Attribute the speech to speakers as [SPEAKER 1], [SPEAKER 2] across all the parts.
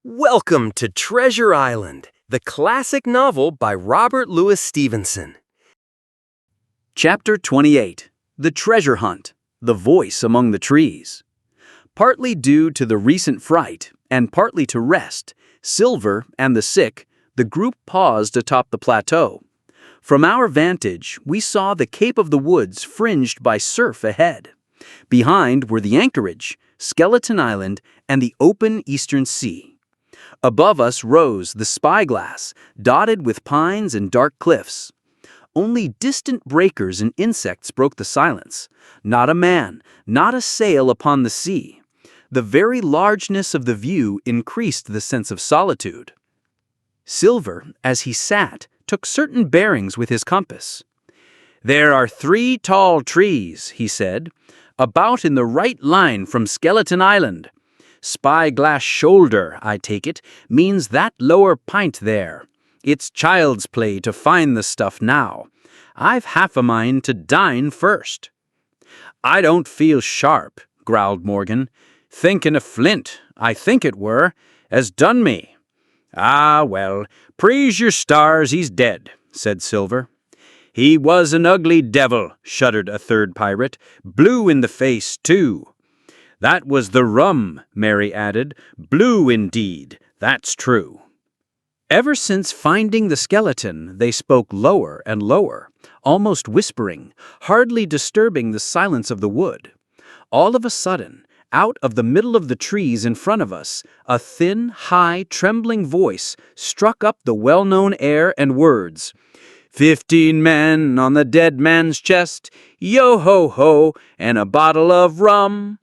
[SPEAKER 1] Welcome to Treasure Island, the classic novel by Robert Louis Stevenson.
[SPEAKER 2] Chapter 28. The Treasure Hunt, the Voice Among the Trees. Partly due to the recent fright, and partly to rest, Silver and the sick, the group paused atop the plateau. From our vantage, we saw the Cape of the Woods fringed by surf ahead. Behind were the anchorage, Skeleton Island, and the open eastern sea. Above us rose the spyglass, dotted with pines and dark cliffs. Only distant breakers and insects broke the silence. Not a man, not a sail upon the sea. The very largeness of the view increased the sense of solitude. Silver, as he sat, took certain bearings with his compass. "There are 3 tall trees," he said, "about in the right line from Skeleton Island. Spyglass shoulder, I take it, means that lower pint there. It's child's play to find the stuff now. I've half a mind to dine first." "I don't feel sharp," growled Morgan. "Thinkin' of Flint, I think it were, has done me." "Ah, well, praise your stars he's dead," said Silver. "He was an ugly devil," shuddered a third pirate. "Blue in the face, too." "That was the rum," Mary added. "Blue indeed, that's true." Ever since finding the skeleton, they spoke lower and lower, almost whispering, hardly disturbing the silence of the wood. All of a sudden, out of the middle of the trees in front of us, a thin, high, trembling voice struck up the well-known air and words. 15 men on the dead man's chest, yo-ho-ho, and a bottle of rum."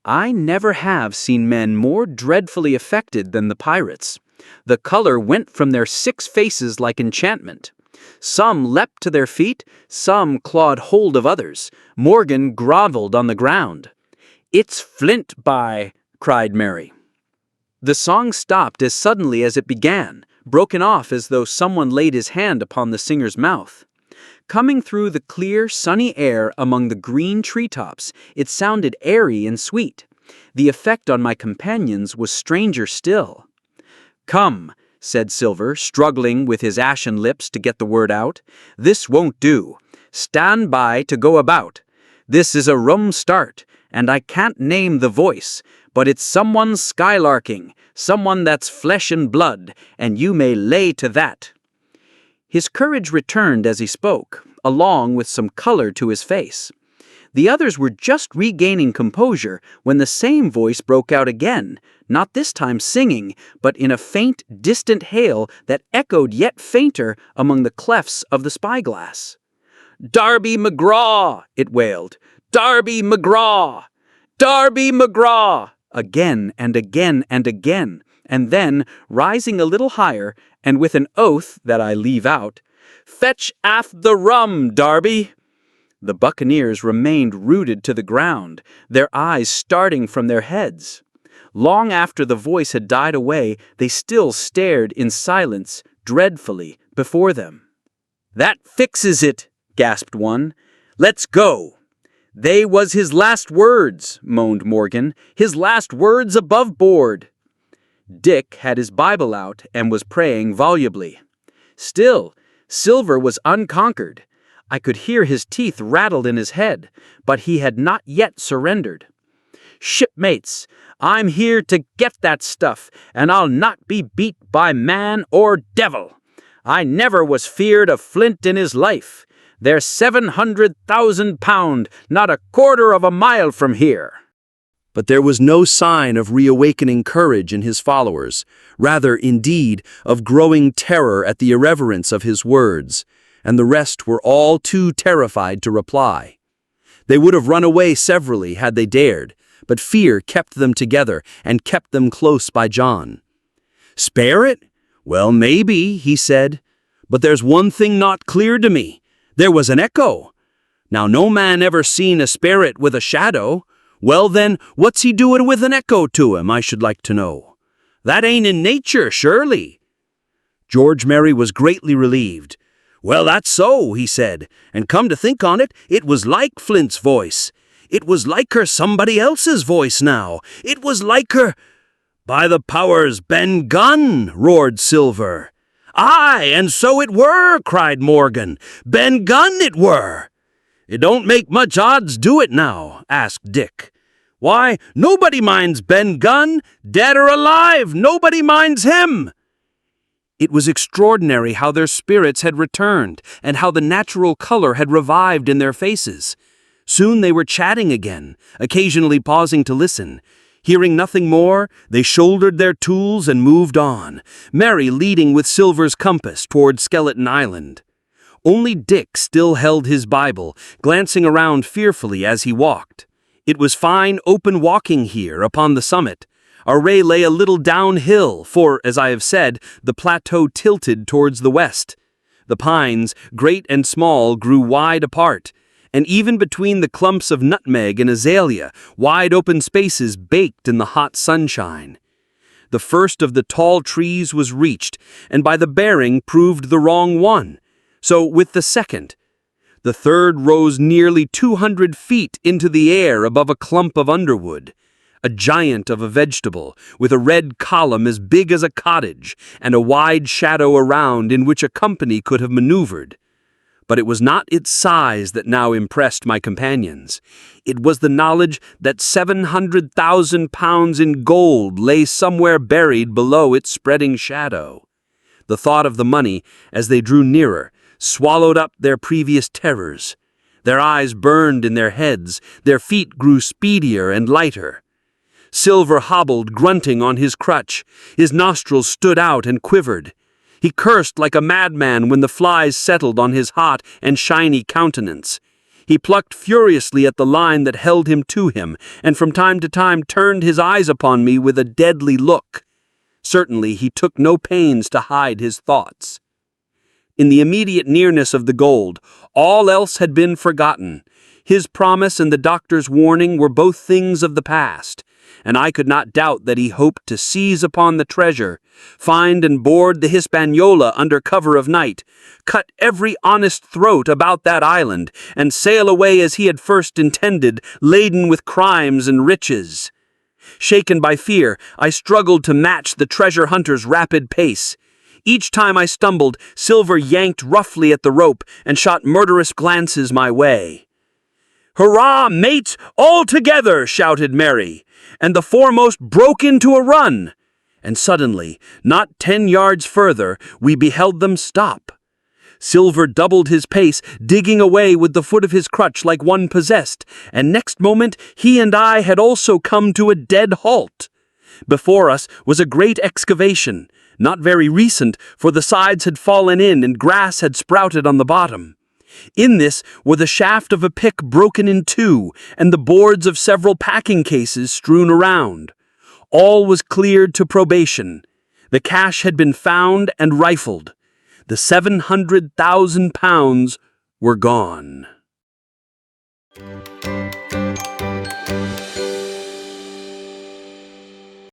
[SPEAKER 2] I never have seen men more dreadfully affected than the pirates. The color went from their 6 faces like enchantment. Some leapt to their feet, some clawed hold of others. Morgan groveled on the ground. "It's Flint by," cried Mary. The song stopped as suddenly as it began, broken off as though someone laid his hand upon the singer's mouth. Coming through the clear, sunny air among the green treetops, it sounded airy and sweet. The effect on my companions was stranger still. "Come," said Silver, struggling with his ashen lips to get the word out. "This won't do. Stand by to go about. This is a rum start, and I can't name the voice, but it's someone skylarking, someone that's flesh and blood, and you may lay to that." His courage returned as he spoke, along with some color to his face. The others were just regaining composure when the same voice broke out again, not this time singing, but in a faint, distant hail that echoed yet fainter among the clefts of the spyglass. "Darby McGraw!" it wailed. "Darby McGraw! Darby McGraw!" Again and again and again, and then, rising a little higher, and with an oath that I leave out, "Fetch aft the rum, Darby!" The buccaneers remained rooted to the ground, their eyes starting from their heads. Long after the voice had died away, they still stared in silence, dreadfully, before them. "That fixes it," gasped one. "Let's go." "They was his last words," moaned Morgan, "his last words above board." Dick had his Bible out and was praying volubly. Still, Silver was unconquered. I could hear his teeth rattled in his head, but he had not yet surrendered. "Shipmates, I'm here to get that stuff, and I'll not be beat by man or devil. I never was feared of Flint in his life. They're 700,000 pound, not a quarter of a mile from here."
[SPEAKER 3] But there was no sign of reawakening courage in his followers, rather, indeed, of growing terror at the irreverence of his words, and the rest were all too terrified to reply. They would have run away severally had they dared, but fear kept them together and kept them close by John. "Spare it? Well, maybe," he said, "but there's one thing not clear to me. There was an echo. Now, no man ever seen a spirit with a shadow. Well then, what's he doing with an echo to him, I should like to know? That ain't in nature, surely." George Merry was greatly relieved. "Well, that's so," he said, "and come to think on it, it was like Flint's voice. It was like her somebody else's voice now. It was like her—" "By the powers, Ben Gunn!" roared Silver. "Aye, and so it were!" cried Morgan. "Ben Gunn it were!" "It don't make much odds, do it now?" asked Dick. "Why, nobody minds Ben Gunn. Dead or alive, nobody minds him." It was extraordinary how their spirits had returned, and how the natural color had revived in their faces. Soon they were chatting again, occasionally pausing to listen. Hearing nothing more, they shouldered their tools and moved on, Mary leading with Silver's compass toward Skeleton Island. Only Dick still held his Bible, glancing around fearfully as he walked. It was fine open walking here upon the summit. Our way lay a little downhill, for, as I have said, the plateau tilted towards the west. The pines, great and small, grew wide apart, and even between the clumps of nutmeg and azalea, wide open spaces baked in the hot sunshine. The first of the tall trees was reached, and by the bearing proved the wrong one. So with the second. The third rose nearly 200 feet into the air above a clump of underwood. A giant of a vegetable, with a red column as big as a cottage, and a wide shadow around in which a company could have maneuvered. But it was not its size that now impressed my companions. It was the knowledge that 700,000 pounds in gold lay somewhere buried below its spreading shadow. The thought of the money, as they drew nearer, swallowed up their previous terrors. Their eyes burned in their heads, their feet grew speedier and lighter. Silver hobbled, grunting on his crutch. His nostrils stood out and quivered. He cursed like a madman when the flies settled on his hot and shiny countenance. He plucked furiously at the line that held him to him, and from time to time turned his eyes upon me with a deadly look. Certainly he took no pains to hide his thoughts. In the immediate nearness of the gold, all else had been forgotten. His promise and the doctor's warning were both things of the past, and I could not doubt that he hoped to seize upon the treasure, find and board the Hispaniola under cover of night, cut every honest throat about that island, and sail away as he had first intended, laden with crimes and riches. Shaken by fear, I struggled to match the treasure hunter's rapid pace. Each time I stumbled, Silver yanked roughly at the rope and shot murderous glances my way. "Hurrah, mates, all together!" shouted Mary, and the foremost broke into a run. And suddenly, not 10 yards further, we beheld them stop. Silver doubled his pace, digging away with the foot of his crutch like one possessed, and next moment he and I had also come to a dead halt. Before us was a great excavation, not very recent, for the sides had fallen in and grass had sprouted on the bottom. In this were the shaft of a pick broken in two, and the boards of several packing cases strewn around. All was cleared to probation. The cash had been found and rifled. The 700,000 pounds were gone.